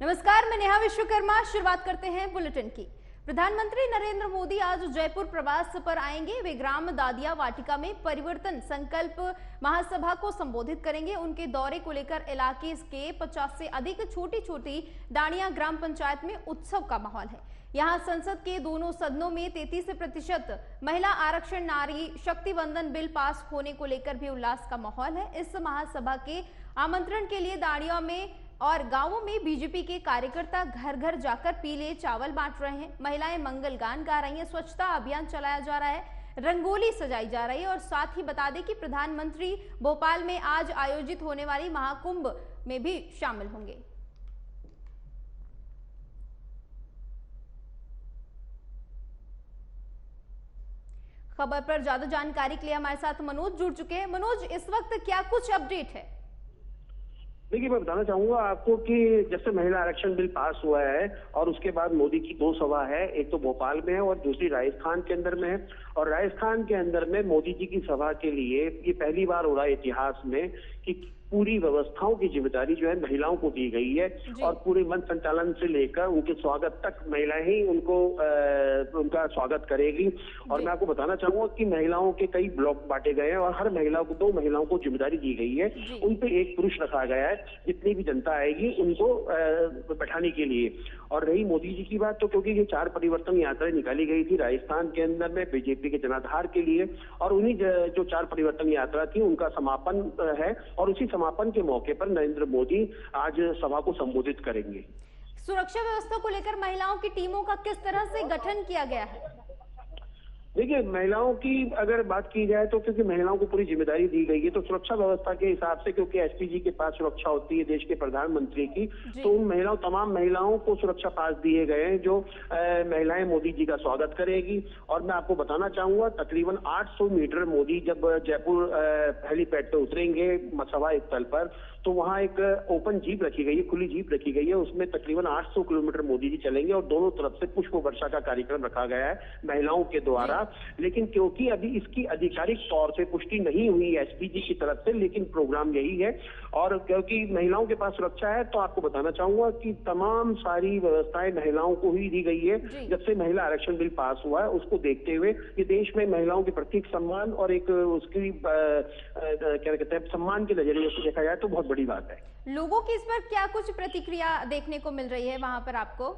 नमस्कार, मैं नेहा विश्वकर्मा। शुरुआत करते हैं बुलेटिन की। प्रधानमंत्री नरेंद्र मोदी आज जयपुर प्रवास पर आएंगे। वे ग्राम दादिया वाटिका में परिवर्तन संकल्प महासभा को संबोधित करेंगे। उनके दौरे को लेकर इलाके के 50 से अधिक छोटी छोटी डाणिया ग्राम पंचायत में उत्सव का माहौल है। यहाँ संसद के दोनों सदनों में 33% महिला आरक्षण, नारी शक्ति वंदन बिल पास होने को लेकर भी उल्लास का माहौल है। इस महासभा के आमंत्रण के लिए दाड़िया में और गांवों में बीजेपी के कार्यकर्ता घर घर जाकर पीले चावल बांट रहे हैं। महिलाएं मंगल गान गा रही हैं। स्वच्छता अभियान चलाया जा रहा है, रंगोली सजाई जा रही है। और साथ ही बता दें कि प्रधानमंत्री भोपाल में आज आयोजित होने वाली महाकुंभ में भी शामिल होंगे। खबर पर ज्यादा जानकारी के लिए हमारे साथ मनोज जुड़ चुके हैं। मनोज, इस वक्त क्या कुछ अपडेट है? देखिए, मैं बताना चाहूंगा आपको कि जब से महिला आरक्षण बिल पास हुआ है और उसके बाद मोदी की 2 सभा है, एक तो भोपाल में है और दूसरी राजस्थान के अंदर में है। और राजस्थान के अंदर में मोदी जी की सभा के लिए ये पहली बार हो रहा है इतिहास में कि पूरी व्यवस्थाओं की जिम्मेदारी जो है महिलाओं को दी गई है और पूरे मंच संचालन से लेकर उनके स्वागत तक महिलाएं ही उनका स्वागत करेगी। और मैं आपको बताना चाहूंगा कि महिलाओं के कई ब्लॉक बांटे गए हैं और हर महिला को 2 महिलाओं को जिम्मेदारी दी गई है। उन पे एक पुरुष रखा गया है, जितनी भी जनता आएगी उनको बैठाने के लिए। और रही मोदी जी की बात, तो क्योंकि ये 4 परिवर्तन यात्राएं निकाली गई थी राजस्थान के अंदर में बीजेपी के जनाधार के लिए, और उन्हीं जो 4 परिवर्तन यात्रा थी उनका समापन है और उसी समापन के मौके पर नरेंद्र मोदी आज सभा को संबोधित करेंगे। सुरक्षा व्यवस्था को लेकर महिलाओं की टीमों का किस तरह से गठन किया गया है? देखिए, महिलाओं की अगर बात की जाए तो क्योंकि महिलाओं को पूरी जिम्मेदारी दी गई है, तो सुरक्षा व्यवस्था के हिसाब से, क्योंकि एसपीजी के पास सुरक्षा होती है देश के प्रधानमंत्री की, तो उन तमाम महिलाओं को सुरक्षा पास दिए गए हैं जो महिलाएं मोदी जी का स्वागत करेगी। और मैं आपको बताना चाहूंगा, तकरीबन 800 मीटर मोदी जब जयपुर हेलीपैड पे उतरेंगे सभा स्थल पर, तो वहां एक ओपन जीप रखी गई है, खुली जीप रखी गई है। उसमें तकरीबन 800 किलोमीटर मोदी जी चलेंगे और दोनों तरफ से पुष्प वर्षा का कार्यक्रम रखा गया है महिलाओं के द्वारा। लेकिन क्योंकि अभी इसकी आधिकारिक तौर से पुष्टि नहीं हुई एसपीजी की तरफ से, लेकिन प्रोग्राम यही है। और क्योंकि महिलाओं के पास सुरक्षा है, तो आपको बताना चाहूंगा कि तमाम सारी व्यवस्थाएं महिलाओं को ही दी गई है। जब से महिला आरक्षण बिल पास हुआ है, उसको देखते हुए ये देश में महिलाओं के प्रति सम्मान और एक उसकी क्या कहते हैं सम्मान के नजरिए से देखा जाए तो बहुत बड़ी बात है। लोगों की इस पर क्या कुछ प्रतिक्रिया देखने को मिल रही है वहां पर आपको?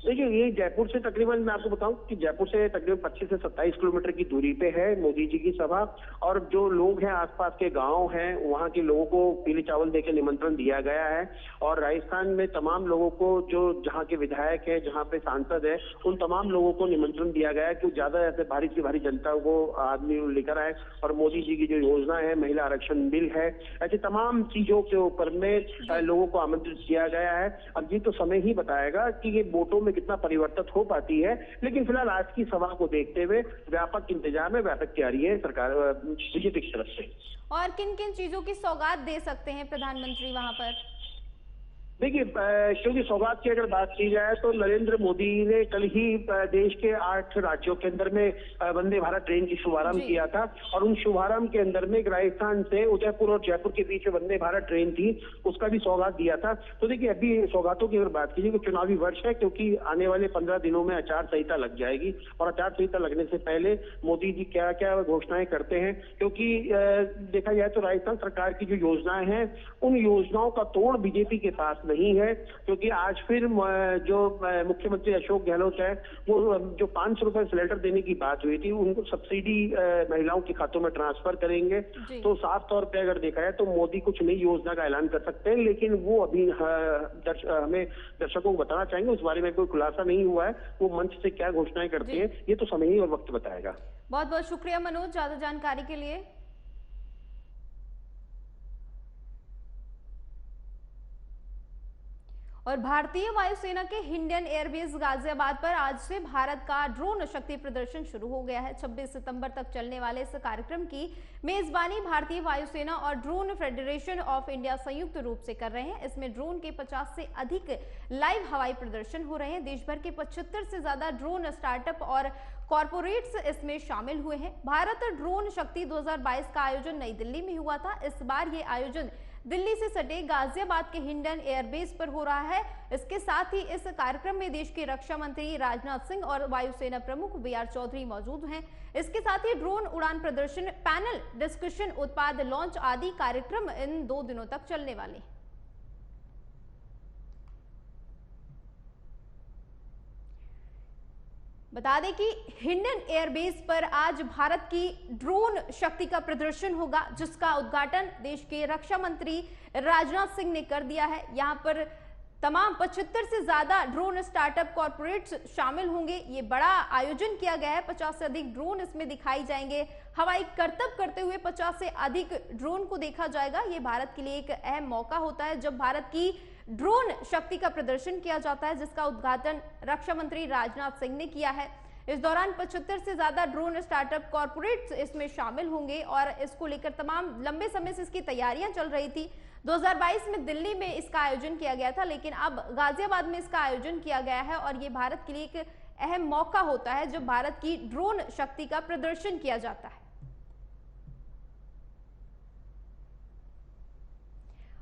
देखिए, ये जयपुर से तकरीबन, मैं आपको बताऊं कि जयपुर से तकरीबन 25 से 27 किलोमीटर की दूरी पे है मोदी जी की सभा। और जो लोग हैं आसपास के गांव हैं, वहां के लोगों को पीले चावल देकर निमंत्रण दिया गया है। और राजस्थान में तमाम लोगों को, जो जहां के विधायक है, जहां पे सांसद है, उन तमाम लोगों को निमंत्रण दिया गया है कि ज्यादा ऐसे भारी से भारी जनता को आदमी लेकर आए और मोदी जी की जो योजना है, महिला आरक्षण बिल है, ऐसी तमाम चीजों के ऊपर में लोगों को आमंत्रित किया गया है। अब ये तो समय ही बताएगा कि ये वोटों में कितना परिवर्तन हो पाती है। लेकिन फिलहाल आज की सभा को देखते हुए व्यापक इंतजाम है, व्यापक तैयारी है सरकार बीजेपी की तरफ से। और किन किन चीजों की सौगात दे सकते हैं प्रधानमंत्री वहां पर? देखिए, क्योंकि सौगात की अगर बात की जाए तो नरेंद्र मोदी ने कल ही देश के 8 राज्यों के अंदर में वंदे भारत ट्रेन की शुभारंभ किया था। और उन शुभारंभ के अंदर में राजस्थान से उदयपुर और जयपुर के बीच वंदे भारत ट्रेन थी, उसका भी सौगात दिया था। तो देखिए, अभी सौगातों की अगर बात कीजिए तो चुनावी वर्ष है, क्योंकि आने वाले 15 दिनों में आचार संहिता लग जाएगी। और आचार संहिता लगने से पहले मोदी जी क्या क्या घोषणाएं करते हैं, क्योंकि देखा जाए तो राजस्थान सरकार की जो योजनाएं हैं, उन योजनाओं का तोड़ बीजेपी के पास नहीं है। क्योंकि आज फिर जो मुख्यमंत्री अशोक गहलोत है, वो जो 500 रुपए सिलेंडर देने की बात हुई थी, उनको सब्सिडी महिलाओं के खातों में ट्रांसफर करेंगे। तो साफ तौर पे अगर देखा जाए तो मोदी कुछ नई योजना का ऐलान कर सकते हैं, लेकिन वो अभी हमें दर्शकों को बताना चाहेंगे, उस बारे में कोई खुलासा नहीं हुआ है। वो मंच से क्या घोषणाएं करते हैं, ये तो समय ही और वक्त बताएगा। बहुत बहुत शुक्रिया मनोज, ज्यादा जानकारी के लिए। और भारतीय वायुसेना के हिंडन एयरबेस गाजियाबाद पर आज से भारत का ड्रोन शक्ति प्रदर्शन शुरू हो गया है। 26 सितंबर तक चलने वाले इस कार्यक्रम की मेजबानी भारतीय वायुसेना और ड्रोन फेडरेशन ऑफ इंडिया संयुक्त रूप से कर रहे हैं। इसमें ड्रोन के 50 से अधिक लाइव हवाई प्रदर्शन हो रहे हैं। देश भर के 75 से ज्यादा ड्रोन स्टार्टअप और कॉर्पोरेट्स इसमें शामिल हुए हैं। भारत ड्रोन शक्ति 2022 का आयोजन नई दिल्ली में हुआ था। इस बार ये आयोजन दिल्ली से सटे गाजियाबाद के हिंडन एयरबेस पर हो रहा है। इसके साथ ही इस कार्यक्रम में देश के रक्षा मंत्री राजनाथ सिंह और वायुसेना प्रमुख BR चौधरी मौजूद हैं। इसके साथ ही ड्रोन उड़ान प्रदर्शन, पैनल डिस्कशन, उत्पाद लॉन्च आदि कार्यक्रम इन 2 दिनों तक चलने वाले हैं। बता दें कि हिंडन एयरबेस पर आज भारत की ड्रोन शक्ति का प्रदर्शन होगा, जिसका उद्घाटन देश के रक्षा मंत्री राजनाथ सिंह ने कर दिया है। यहां पर तमाम 75 से ज्यादा ड्रोन स्टार्टअप कॉर्पोरेट्स शामिल होंगे। ये बड़ा आयोजन किया गया है। 50 से अधिक ड्रोन इसमें दिखाई जाएंगे। हवाई करतब करते हुए 50 से अधिक ड्रोन को देखा जाएगा। ये भारत के लिए एक अहम मौका होता है जब भारत की ड्रोन शक्ति का प्रदर्शन किया जाता है, जिसका उद्घाटन रक्षा मंत्री राजनाथ सिंह ने किया है। इस दौरान 75 से ज्यादा ड्रोन स्टार्टअप कॉर्पोरेट्स इसमें शामिल होंगे और इसको लेकर तमाम लंबे समय से इसकी तैयारियां चल रही थी। 2022 में दिल्ली में इसका आयोजन किया गया था, लेकिन अब गाजियाबाद में इसका आयोजन किया गया है और ये भारत के लिए एक अहम मौका होता है जब भारत की ड्रोन शक्ति का प्रदर्शन किया जाता है।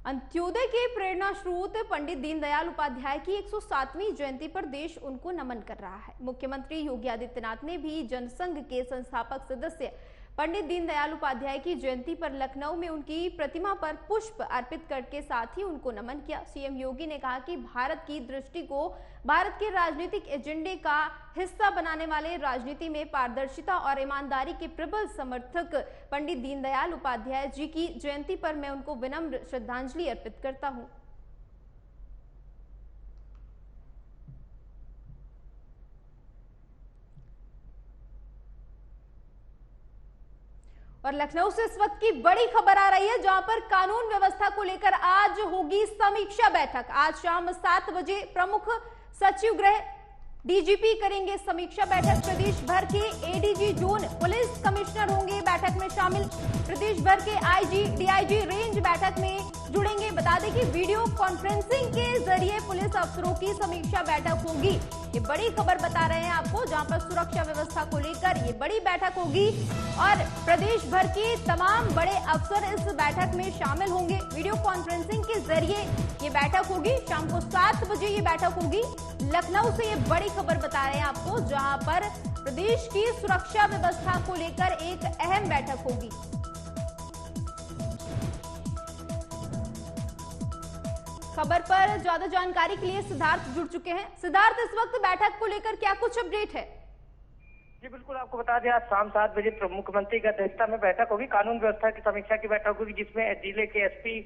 अंत्योदय के प्रेरणा स्रोत पंडित दीनदयाल उपाध्याय की 107वीं जयंती पर देश उनको नमन कर रहा है। मुख्यमंत्री योगी आदित्यनाथ ने भी जनसंघ के संस्थापक सदस्य पंडित दीनदयाल उपाध्याय की जयंती पर लखनऊ में उनकी प्रतिमा पर पुष्प अर्पित करके साथ ही उनको नमन किया। सीएम योगी ने कहा कि भारत की दृष्टि को भारत के राजनीतिक एजेंडे का हिस्सा बनाने वाले, राजनीति में पारदर्शिता और ईमानदारी के प्रबल समर्थक पंडित दीनदयाल उपाध्याय जी की जयंती पर मैं उनको विनम्र श्रद्धांजलि अर्पित करता हूं। और लखनऊ से इस वक्त की बड़ी खबर आ रही है, जहां पर कानून व्यवस्था को लेकर आज होगी समीक्षा बैठक। आज शाम 7 बजे प्रमुख सचिव गृह DGP करेंगे समीक्षा बैठक। प्रदेश भर के ADG जोन पुलिस कमिश्नर होंगे बैठक में शामिल। प्रदेश भर के IG, DIG रेंज बैठक में जुड़ेंगे। बता दें कि वीडियो कॉन्फ्रेंसिंग के जरिए पुलिस अफसरों की समीक्षा बैठक होगी। ये बड़ी खबर बता रहे हैं आपको, जहां पर सुरक्षा व्यवस्था को लेकर ये बड़ी बैठक होगी और प्रदेश भर के तमाम बड़े अफसर इस बैठक में शामिल होंगे। वीडियो कॉन्फ्रेंसिंग के जरिए ये बैठक होगी। शाम को 7 बजे ये बैठक होगी। लखनऊ से ये बड़ी खबर बता रहे हैं आपको, जहां पर प्रदेश की सुरक्षा व्यवस्था को लेकर एक अहम बैठक होगी। खबर पर ज्यादा जानकारी के लिए सिद्धार्थ जुड़ चुके हैं। सिद्धार्थ, इस वक्त बैठक को लेकर क्या कुछ अपडेट है? जी बिल्कुल, आपको बता दें आज शाम 7 बजे मुख्यमंत्री की अध्यक्षता में बैठक होगी, कानून व्यवस्था की समीक्षा की बैठक होगी, जिसमें जिले के एसपी,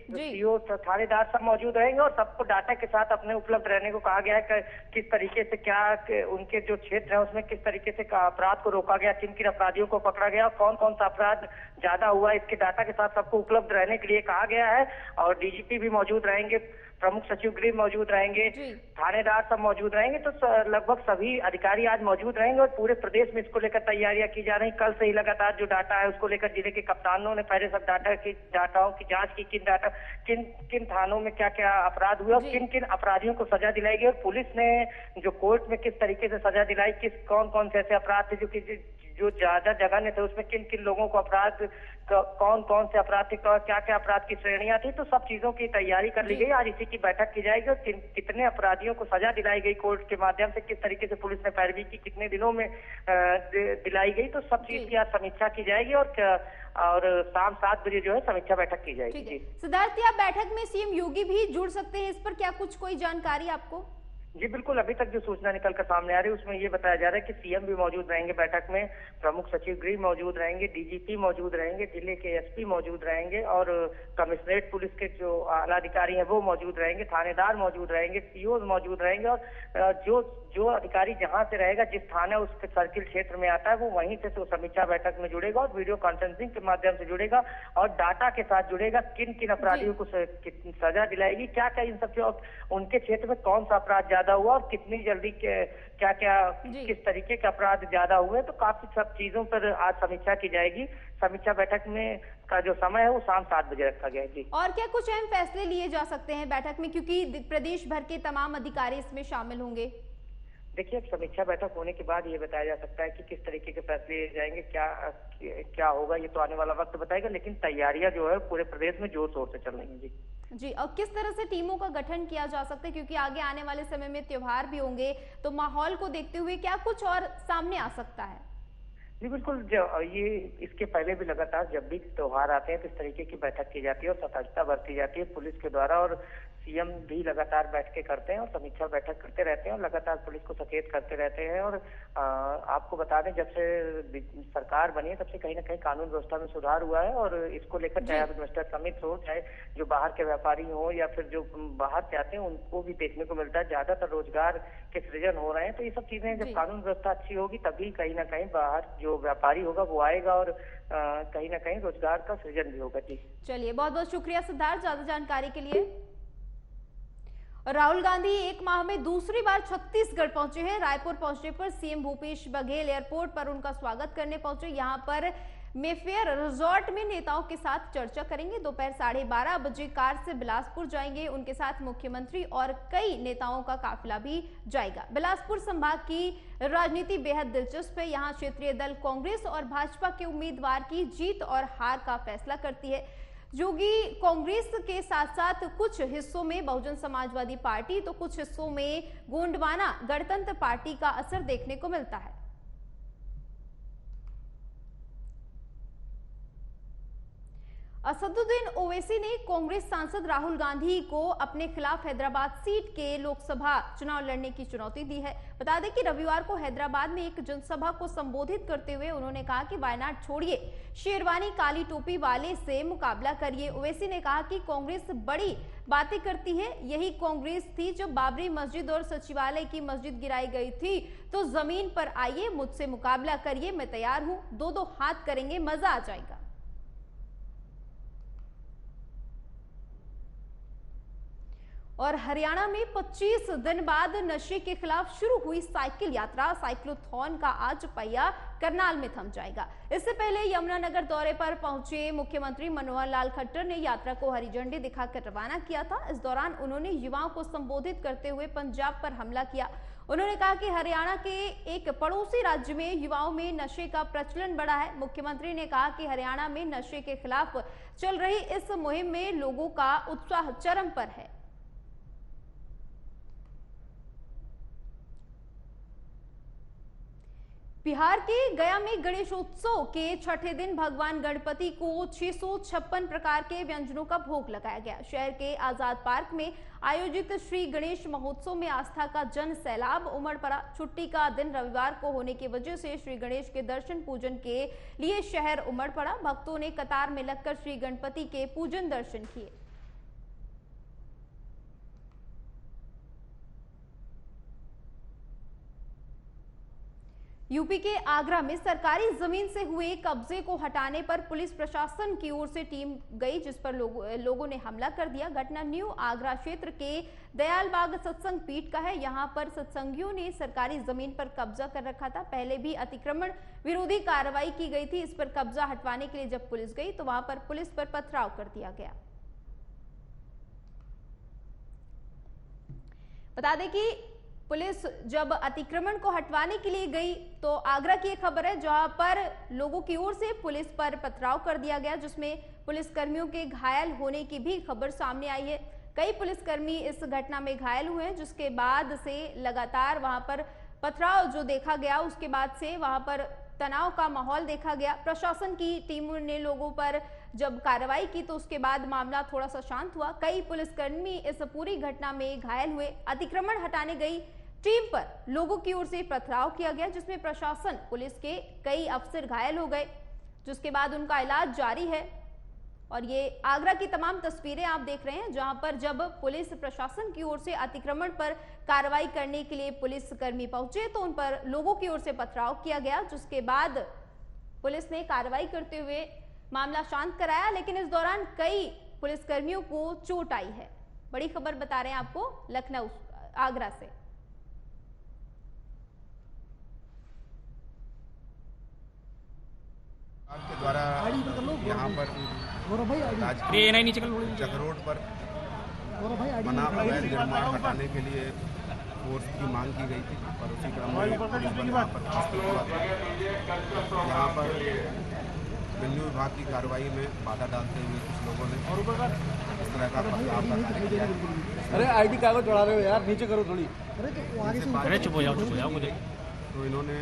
सीओ, थानेदार सब मौजूद रहेंगे और सबको डाटा के साथ अपने उपलब्ध रहने को कहा गया है। किस तरीके से क्या उनके जो क्षेत्र है उसमें किस तरीके से अपराध को रोका गया, किन किन अपराधियों को पकड़ा गया, कौन कौन सा अपराध ज्यादा हुआ, इसके डाटा के साथ सबको उपलब्ध रहने के लिए कहा गया है। और DGP भी मौजूद रहेंगे, प्रमुख सचिव गृह मौजूद रहेंगे, थानेदार सब मौजूद रहेंगे। तो लगभग सभी अधिकारी आज मौजूद रहेंगे और पूरे प्रदेश में इसको लेकर तैयारियां की जा रही। कल से ही लगातार जो डाटा है उसको लेकर जिले के कप्तानों ने पहले सब डाटाओं की जांच की, किन थानों में क्या क्या अपराध हुए और किन किन अपराधियों को सजा दिलाई गई और पुलिस ने जो कोर्ट में किस तरीके से सजा दिलाई, कौन कौन से ऐसे अपराध थे जो ज्यादा जगह ने थे, उसमें किन किन लोगों को अपराध, कौन कौन से अपराध थे, क्या क्या अपराध की श्रेणियां थी, तो सब चीजों की तैयारी कर ली गई। आज इसी की बैठक की जाएगी और कितने अपराधियों को सजा दिलाई गई कोर्ट के माध्यम से, किस तरीके से पुलिस ने पैरवी की, कितने दिनों में दिलाई गई, तो सब चीज की आज समीक्षा की जाएगी और शाम 7 बजे जो है समीक्षा बैठक की जाएगी। सिद्धार्थ, आप बैठक में सीएम योगी भी जुड़ सकते हैं, इस पर क्या कुछ कोई जानकारी आपको? जी बिल्कुल, अभी तक जो सूचना निकल कर सामने आ रही है उसमें ये बताया जा रहा है कि सीएम भी मौजूद रहेंगे बैठक में, प्रमुख सचिव गृह मौजूद रहेंगे, DGP मौजूद रहेंगे, जिले के SP मौजूद रहेंगे और कमिश्नरेट पुलिस के जो आला अधिकारी हैं वो मौजूद रहेंगे, थानेदार मौजूद रहेंगे, CO मौजूद रहेंगे और जो अधिकारी जहां से रहेगा, जिस थाना उसके सर्किल क्षेत्र में आता है वो वहीं से तो समीक्षा बैठक में जुड़ेगा और वीडियो कॉन्फ्रेंसिंग के माध्यम से जुड़ेगा और डाटा के साथ जुड़ेगा, किन किन अपराधियों को सजा दिलाएगी, क्या क्या इन सब उनके क्षेत्र में कौन सा अपराध ज्यादा हुआ और कितनी जल्दी क्या क्या किस तरीके के अपराध ज्यादा हुए, तो काफी सब चीजों पर आज समीक्षा की जाएगी। समीक्षा बैठक में का जो समय है वो शाम 7 बजे रखा गया है। जी, और क्या कुछ अहम फैसले लिए जा सकते हैं बैठक में, क्योंकि प्रदेश भर के तमाम अधिकारी इसमें शामिल होंगे? देखिए, समीक्षा बैठक होने के बाद ये बताया जा सकता है कि किस तरीके के फैसले लिए जाएंगे, क्या होगा, ये तो आने वाला वक्त बताएगा। लेकिन तैयारियां जो है पूरे प्रदेश में जोर शोर से चल रही हैं। जी, और किस तरह से टीमों का गठन किया जा सकता है, क्योंकि आगे आने वाले समय में त्योहार भी होंगे, तो माहौल को देखते हुए क्या कुछ और सामने आ सकता है? जी बिल्कुल, ये इसके पहले भी लगातार जब भी त्योहार आते हैं तो इस तरीके की बैठक की जाती है और सतर्कता बरती जाती है पुलिस के द्वारा, और सीएम भी लगातार बैठ के करते हैं और समीक्षा बैठक करते रहते हैं और लगातार पुलिस को सचेत करते रहते हैं। और आपको बता दें, जब से सरकार बनी है तब से कहीं ना कहीं कानून व्यवस्था में सुधार हुआ है, और इसको लेकर चाहे आप इन्वेस्टर समिट हो, चाहे जो बाहर के व्यापारी हो या फिर जो बाहर से आते हैं, उनको भी देखने को मिलता है ज्यादातर रोजगार के सृजन हो रहे हैं। तो ये सब चीजें, जब कानून व्यवस्था अच्छी होगी तभी कहीं ना कहीं बाहर जो व्यापारी होगा वो आएगा और कहीं ना कहीं रोजगार का सृजन भी होगा। जी चलिए, बहुत बहुत शुक्रिया सिद्धार्थ ज्यादा जानकारी के लिए। राहुल गांधी एक माह में दूसरी बार छत्तीसगढ़ पहुंचे हैं। रायपुर पहुंचने पर सीएम भूपेश बघेल एयरपोर्ट पर उनका स्वागत करने पहुंचे। यहां पर मेफेयर रिजॉर्ट में नेताओं के साथ चर्चा करेंगे। दोपहर 12:30 बजे कार से बिलासपुर जाएंगे। उनके साथ मुख्यमंत्री और कई नेताओं का काफिला भी जाएगा। बिलासपुर संभाग की राजनीति बेहद दिलचस्प है। यहाँ क्षेत्रीय दल कांग्रेस और भाजपा के उम्मीदवार की जीत और हार का फैसला करती है। जोगी कांग्रेस के साथ साथ कुछ हिस्सों में बहुजन समाजवादी पार्टी, तो कुछ हिस्सों में गोंडवाना गणतंत्र पार्टी का असर देखने को मिलता है। असदुद्दीन ओवैसी ने कांग्रेस सांसद राहुल गांधी को अपने खिलाफ हैदराबाद सीट के लोकसभा चुनाव लड़ने की चुनौती दी है। बता दें कि रविवार को हैदराबाद में एक जनसभा को संबोधित करते हुए उन्होंने कहा कि वायनाड छोड़िए, शेरवानी काली टोपी वाले से मुकाबला करिए। ओवैसी ने कहा कि कांग्रेस बड़ी बातें करती है, यही कांग्रेस थी जब बाबरी मस्जिद और सचिवालय की मस्जिद गिराई गई थी। तो जमीन पर आइए, मुझसे मुकाबला करिए, मैं तैयार हूं, दो हाथ करेंगे, मजा आ जाएगा। और हरियाणा में 25 दिन बाद नशे के खिलाफ शुरू हुई साइकिल यात्रा साइक्लोथॉन का आज पहिया करनाल में थम जाएगा। इससे पहले यमुनानगर दौरे पर पहुंचे मुख्यमंत्री मनोहर लाल खट्टर ने यात्रा को हरी झंडी दिखाकर रवाना किया था। इस दौरान उन्होंने युवाओं को संबोधित करते हुए पंजाब पर हमला किया। उन्होंने कहा कि हरियाणा के एक पड़ोसी राज्य में युवाओं में नशे का प्रचलन बढ़ा है। मुख्यमंत्री ने कहा कि हरियाणा में नशे के खिलाफ चल रही इस मुहिम में लोगों का उत्साह चरम पर है। बिहार के गया में गणेशोत्सव के छठे दिन भगवान गणपति को 656 प्रकार के व्यंजनों का भोग लगाया गया। शहर के आजाद पार्क में आयोजित श्री गणेश महोत्सव में आस्था का जन सैलाब उमड़ पड़ा। छुट्टी का दिन रविवार को होने की वजह से श्री गणेश के दर्शन पूजन के लिए शहर उमड़ पड़ा। भक्तों ने कतार में लगकर श्री गणपति के पूजन दर्शन किए। यूपी के आगरा में सरकारी जमीन से हुए कब्जे को हटाने पर पुलिस प्रशासन की ओर से टीम गई, जिस पर लोगों ने हमला कर दिया। घटना न्यू आगरा क्षेत्र के दयालबाग सत्संग पीठ का है। यहां पर सत्संगियों ने सरकारी जमीन पर कब्जा कर रखा था। पहले भी अतिक्रमण विरोधी कार्रवाई की गई थी। इस पर कब्जा हटवाने के लिए जब पुलिस गई तो वहां पर पुलिस पर पथराव कर दिया गया। बता दें कि पुलिस जब अतिक्रमण को हटवाने के लिए गई तो आगरा की एक खबर है जहां पर लोगों की ओर से पुलिस पर पथराव कर दिया गया, जिसमें पुलिसकर्मियों के घायल होने की भी खबर सामने आई है। कई पुलिसकर्मी इस घटना में घायल हुए हैं, जिसके बाद से लगातार वहां पर पथराव जो देखा गया, उसके बाद से वहां पर तनाव का माहौल देखा गया। प्रशासन की टीम ने लोगों पर जब कार्रवाई की तो उसके बाद मामला थोड़ा सा शांत हुआ। कई पुलिसकर्मी इस पूरी घटना में घायल हुए। अतिक्रमण हटाने गई टीम पर लोगों की ओर से पथराव किया गया, जिसमें प्रशासन पुलिस के कई अफसर घायल हो गए, जिसके बाद उनका इलाज जारी है। और ये आगरा की तमाम तस्वीरें आप देख रहे हैं, जहां पर जब पुलिस प्रशासन की ओर से अतिक्रमण पर कार्रवाई करने के लिए पुलिसकर्मी पहुंचे तो उन पर लोगों की ओर से पथराव किया गया, जिसके बाद पुलिस ने कार्रवाई करते हुए मामला शांत कराया। लेकिन इस दौरान कई पुलिसकर्मियों को चोट आई है। बड़ी खबर बता रहे हैं आपको लखनऊ आगरा से। के द्वारा यहाँ पर जग रोड पर बना अवैध निर्माण हटाने के लिए फोर्स की मांग की गई थी और उसी क्रम में पुलिस बल यहाँ पर मुश्किल हुआ था। यहाँ पर रेवेन्यू विभाग की कार्रवाई में बाधा डालते हुए कुछ लोगों ने इस तरह का पथराव का कार्य किया। अरे आईडी कागज चढ़ा रहे हो यार, नीचे करो थोड़ी। अरे चुप हो जाओ मुझे। तो इन्होंने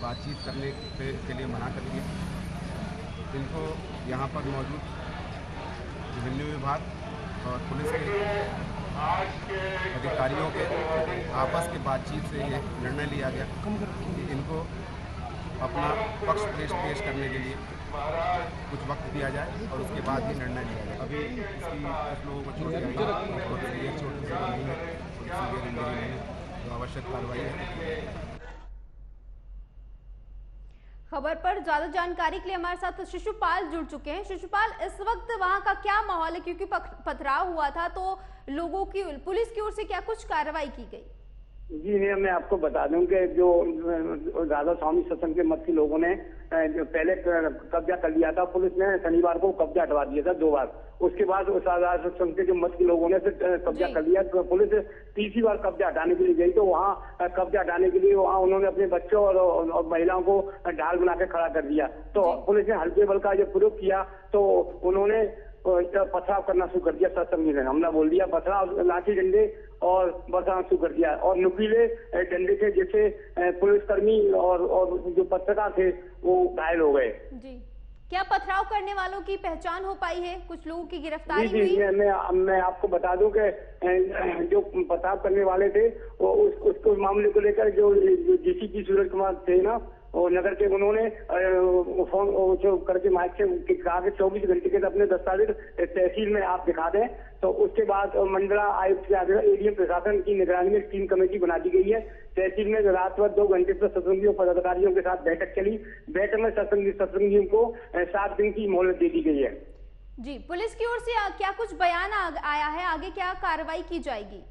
बातचीत करने के लिए मना कर दिया। इनको यहाँ पर मौजूद रेवेन्यू विभाग और पुलिस के अधिकारियों के आपस की बातचीत से ये निर्णय लिया गया कि इनको अपना पक्ष पेश करने के लिए कुछ वक्त दिया जाए और उसके बाद ही निर्णय लिया जाए। अभी इसकी कुछ लोगों को चोट आई है, और सीवियर चोट किसी को नहीं है, सीवियर इंजरी नहीं है, तो आवश्यक कार्रवाई है। खबर पर ज्यादा जानकारी के लिए हमारे साथ शिशुपाल जुड़ चुके हैं। शिशुपाल, इस वक्त वहां का क्या माहौल है, क्योंकि पथराव हुआ था तो लोगों की, पुलिस की ओर से क्या कुछ कार्रवाई की गई? जी मैं आपको बता दूं कि जो राधा स्वामी सत्संग के मत के लोगों ने जो पहले कब्जा कर लिया था, पुलिस ने शनिवार को कब्जा हटवा दिया था 2 बार। उसके बाद उस राधा सत्संग के जो मत के लोगों ने फिर कब्जा कर लिया, तो पुलिस तीसरी बार कब्जा हटाने के लिए गई, तो वहाँ कब्जा हटाने के लिए वहाँ उन्होंने अपने बच्चों और महिलाओं को ढाल बना के खड़ा कर दिया। तो पुलिस ने हल्के बल का जब प्रयोग किया तो उन्होंने पथराव करना शुरू कर दिया। सत्संगी ने हमला बोल दिया, पथराव, लाठी डंडे और बरसाना शुरू कर दिया और नुकीले डंडे से जैसे पुलिसकर्मी और जो पत्रकार थे वो घायल हो गए। जी, क्या पथराव करने वालों की पहचान हो पाई है? कुछ लोगों की गिरफ्तारी हुई? जी मैं आपको बता दूं कि जो पथराव करने वाले थे वो उसको मामले को लेकर जो डीसीपी सूरज कुमार थे ना, और नगर के, उन्होंने फोन करके माइक से कहा कि 24 घंटे के अपने दस्तावेज तहसील में आप दिखा दें। तो उसके बाद मंडला आयुक्त के आदेश एडीएम प्रशासन की निगरानी में टीम कमेटी बना दी गई है। तहसील में रात भर 2 घंटे तक सत्संगियों पदाधिकारियों के साथ बैठक चली। बैठक में सत्संगियों को 7 दिन की मोहलत दे दी गई है। जी, पुलिस की ओर से क्या कुछ बयान आया है? आगे क्या कार्रवाई की जाएगी?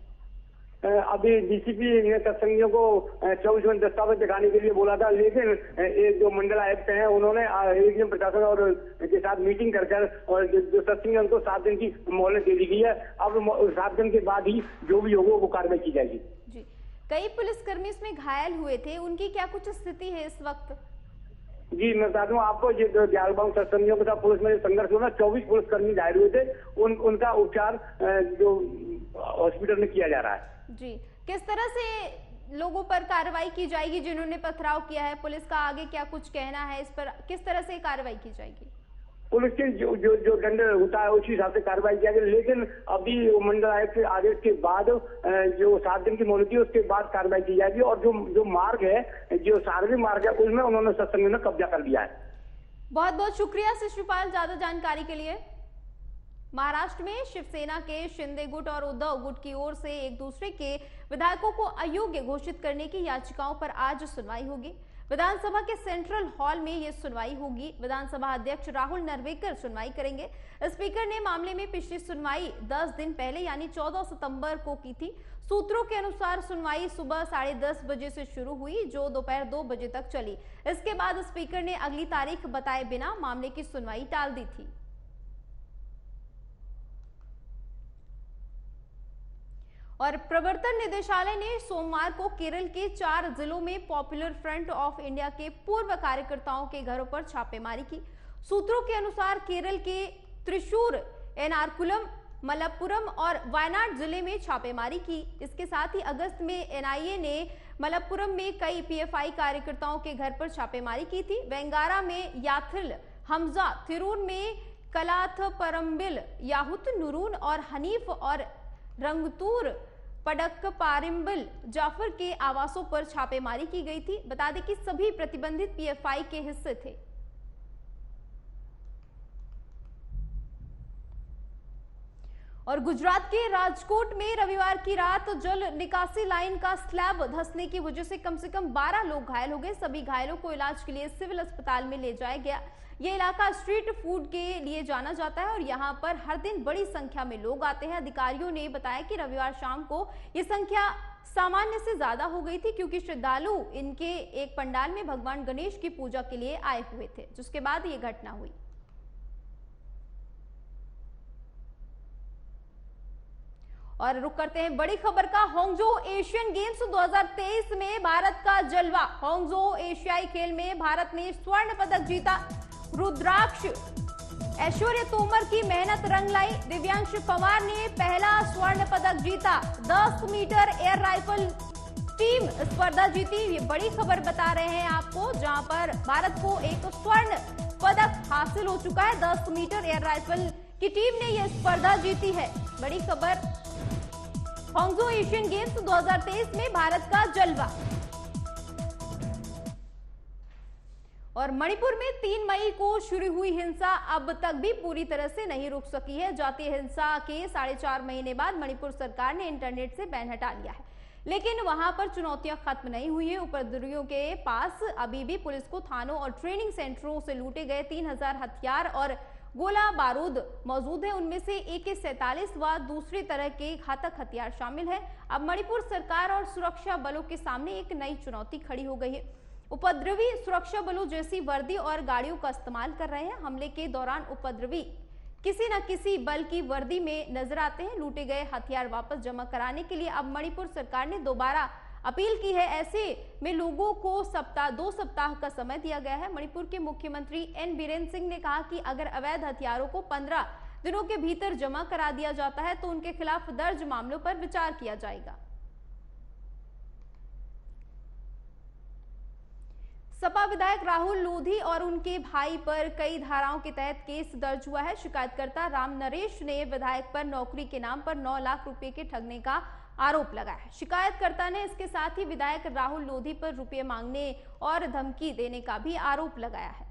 अभी डीसीपी ने सत्संगियों को 24 घंटे दस्तावेज दिखाने के लिए बोला था, लेकिन एक जो मंडल आयुक्त हैं उन्होंने एडीएम प्रशासन और के साथ मीटिंग कर और जो सत्संगी उनको 7 दिन की मोहलत दे दी गई है। अब 7 दिन के बाद ही जो भी होगा वो कार्रवाई की जाएगी। जी, कई पुलिसकर्मी इसमें घायल हुए थे, उनकी क्या कुछ स्थिति है इस वक्त? जी मैं बता दूं आपको, ये जो ग्यालबाग सत्संगियों के साथ पुलिस में संघर्ष हुआ, 24 पुलिसकर्मी घायल हुए थे, उनका उपचार जो हॉस्पिटल में किया जा रहा है। जी, किस तरह से लोगों पर कार्रवाई की जाएगी जिन्होंने पथराव किया है? पुलिस का आगे क्या कुछ कहना है इस पर? किस तरह से कार्रवाई की जाएगी? पुलिस के जो दंड होता है उसी हिसाब से कार्रवाई किया जाएगी, लेकिन अभी मंडल आयुक्त के आदेश के बाद जो 7 दिन की मोहलत है उसके बाद कार्रवाई की जाएगी। और जो मार्ग है, जो सार्वजनिक मार्ग है, उसमें उन्होंने सत्संग में कब्जा कर लिया है। बहुत बहुत शुक्रिया शिशुपाल ज्यादा जानकारी के लिए। महाराष्ट्र में शिवसेना के शिंदे गुट और उद्धव गुट की ओर से एक दूसरे के विधायकों को अयोग्य घोषित करने की याचिकाओं पर आज सुनवाई होगी। विधानसभा के सेंट्रल हॉल में यह सुनवाई होगी। विधानसभा अध्यक्ष राहुल नरवेकर सुनवाई करेंगे। स्पीकर ने मामले में पिछली सुनवाई 10 दिन पहले यानी 14 सितंबर को की थी। सूत्रों के अनुसार सुनवाई सुबह 10:30 बजे से शुरू हुई, जो दोपहर 2 बजे तक चली। इसके बाद स्पीकर ने अगली तारीख बताए बिना मामले की सुनवाई टाल दी थी। और प्रवर्तन निदेशालय ने सोमवार को केरल के 4 जिलों में पॉपुलर फ्रंट ऑफ इंडिया के पूर्व कार्यकर्ताओं के घरों पर छापेमारी की। सूत्रों के अनुसार केरल के त्रिशूर, एर्नाकुलम, मलप्पुरम और वायनाड जिले में छापेमारी की। इसके साथ ही अगस्त में एनआईए ने मलप्पुरम में कई पीएफआई कार्यकर्ताओं के घर पर छापेमारी की थी। वेंगारा में याथिल हमजा, थिरूर में कलाथपरम्बिल, याहुत नूरून और हनीफ और रंगतूर पडक पारिम्बल जाफर के आवासों पर छापेमारी की गई थी। बता दें कि सभी प्रतिबंधित पीएफआई के हिस्से थे। और गुजरात के राजकोट में रविवार की रात जल निकासी लाइन का स्लैब धंसने की वजह से कम 12 लोग घायल हो गए। सभी घायलों को इलाज के लिए सिविल अस्पताल में ले जाया गया। ये इलाका स्ट्रीट फूड के लिए जाना जाता है और यहाँ पर हर दिन बड़ी संख्या में लोग आते हैं। अधिकारियों ने बताया कि रविवार शाम को ये संख्या सामान्य से ज्यादा हो गई थी, क्योंकि श्रद्धालु इनके एक पंडाल में भगवान गणेश की पूजा के लिए आए हुए थे, जिसके बाद ये घटना हुई। और रुक करते हैं बड़ी खबर का। हांगझो एशियन गेम्स 2023 में भारत का जलवा। हांगझो एशियाई खेल में भारत ने स्वर्ण पदक जीता। रुद्राक्ष ऐश्वर्य तोमर की मेहनत रंग लाई। दिव्यांश पवार ने पहला स्वर्ण पदक जीता। 10 मीटर एयर राइफल टीम स्पर्धा जीती। ये बड़ी खबर बता रहे हैं आपको, जहां पर भारत को एक स्वर्ण पदक हासिल हो चुका है। 10 मीटर एयर राइफल की टीम ने यह स्पर्धा जीती है। बड़ी खबर। हांगझो एशियन गेम्स 2023 में भारत का जलवा। और मणिपुर में 3 मई को शुरू हुई हिंसा अब तक भी पूरी तरह से नहीं रुक सकी है। जातीय हिंसा के 4.5 महीने बाद मणिपुर सरकार ने इंटरनेट से बैन हटा लिया है, लेकिन वहां पर चुनौतियां खत्म नहीं हुई है। उपद्रवियों के पास अभी भी पुलिस को थानों और ट्रेनिंग सेंटरों से लूटे गए 3000 हथियार और गोला बारूद मौजूद है। उनमें से AK-47 व दूसरी तरह के घातक हथियार शामिल है। अब मणिपुर सरकार और सुरक्षा बलों के सामने एक नई चुनौती खड़ी हो गई है। उपद्रवी सुरक्षा बलों जैसी वर्दी और गाड़ियों का इस्तेमाल कर रहे हैं। हमले के दौरान उपद्रवी किसी न किसी बल की वर्दी में नजर आते हैं। लूटे गए हथियार वापस जमा कराने के लिए अब मणिपुर सरकार ने दोबारा अपील की है। ऐसे में लोगों को 2 सप्ताह का समय दिया गया है। मणिपुर के मुख्यमंत्री N बीरेन सिंह ने कहा कि अगर अवैध हथियारों को 15 दिनों के भीतर जमा करा दिया जाता है तो उनके खिलाफ दर्ज मामलों पर विचार किया जाएगा। सपा विधायक राहुल लोधी और उनके भाई पर कई धाराओं के तहत केस दर्ज हुआ है। शिकायतकर्ता राम नरेश ने विधायक पर नौकरी के नाम पर 9 लाख रुपए के ठगने का आरोप लगाया है। शिकायतकर्ता ने इसके साथ ही विधायक राहुल लोधी पर रुपए मांगने और धमकी देने का भी आरोप लगाया है।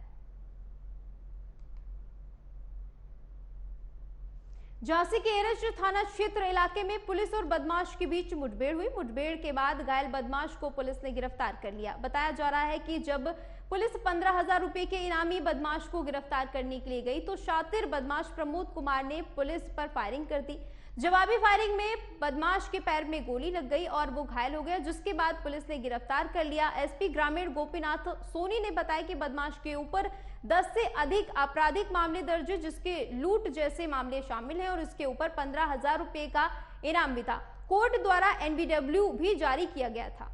झांसी के एरच थाना क्षेत्र इलाके में पुलिस और बदमाश के बीच मुठभेड़ हुई। मुठभेड़ के बाद घायल बदमाश को पुलिस ने गिरफ्तार कर लिया। बताया जा रहा है कि जब पुलिस 15,000 रुपए के इनामी बदमाश को गिरफ्तार करने के लिए गई तो शातिर बदमाश प्रमोद कुमार ने पुलिस पर फायरिंग कर दी। जवाबी फायरिंग में बदमाश के पैर में गोली लग गई और वो घायल हो गया, जिसके बाद पुलिस ने गिरफ्तार कर लिया। SP ग्रामीण गोपीनाथ सोनी ने बताया कि बदमाश के ऊपर 10 से अधिक आपराधिक मामले दर्ज है, जिसके लूट जैसे मामले शामिल हैं और इसके ऊपर 15,000 रुपए का इनाम भी था। कोर्ट द्वारा NBW भी जारी किया गया था।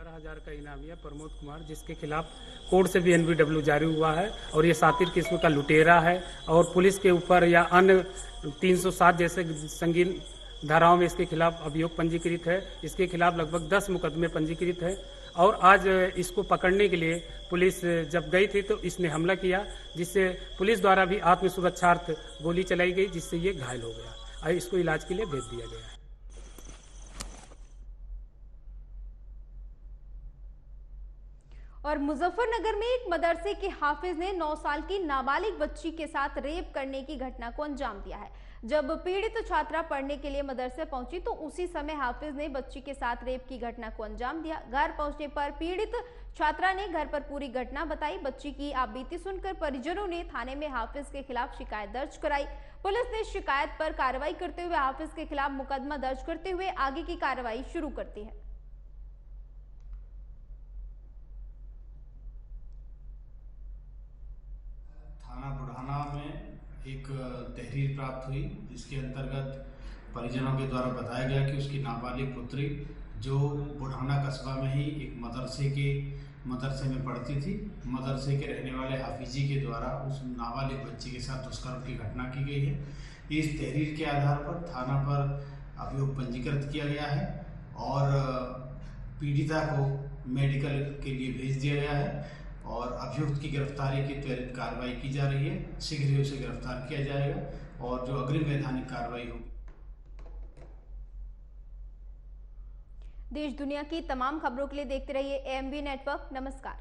हजार का इनामी है प्रमोद कुमार, जिसके खिलाफ कोर्ट से भी NBW जारी हुआ है और ये सातिर किस्म का लुटेरा है और पुलिस के ऊपर या अन्य 307 जैसे संगीन धाराओं में इसके खिलाफ अभियोग पंजीकृत है। इसके खिलाफ लगभग 10 मुकदमे पंजीकृत है और आज इसको पकड़ने के लिए पुलिस जब गई थी तो इसने हमला किया, जिससे पुलिस द्वारा भी आत्मसुरक्षार्थ गोली चलाई गई, जिससे ये घायल हो गया और इसको इलाज के लिए भेज दिया गया है। और मुजफ्फरनगर में एक मदरसे के हाफिज ने 9 साल की नाबालिग बच्ची के साथ रेप करने की घटना को अंजाम दिया है। जब पीड़ित छात्रा पढ़ने के लिए मदरसे पहुंची तो उसी समय हाफिज ने बच्ची के साथ रेप की घटना को अंजाम दिया। घर पहुंचने पर पीड़ित छात्रा ने घर पर पूरी घटना बताई। बच्ची की आपबीती सुनकर परिजनों ने थाने में हाफिज के खिलाफ शिकायत दर्ज कराई। पुलिस ने शिकायत पर कार्रवाई करते हुए हाफिज के खिलाफ मुकदमा दर्ज करते हुए आगे की कार्रवाई शुरू करती है। थाना बुढ़ाना में एक तहरीर प्राप्त हुई, जिसके अंतर्गत परिजनों के द्वारा बताया गया कि उसकी नाबालिग पुत्री जो बुढ़ाना कस्बा में ही एक मदरसे में पढ़ती थी, मदरसे के रहने वाले हाफिजी के द्वारा उस नाबालिग बच्ची के साथ दुष्कर्म की घटना की गई है। इस तहरीर के आधार पर थाना पर अभियोग पंजीकृत किया गया है और पीड़िता को मेडिकल के लिए भेज दिया गया है और अभियुक्त की गिरफ्तारी की त्वरित कार्रवाई की जा रही है। शीघ्र ही उसे गिरफ्तार किया जाएगा और जो अग्रिम वैधानिक कार्रवाई होगी। देश दुनिया की तमाम खबरों के लिए देखते रहिए AMB नेटवर्क। नमस्कार।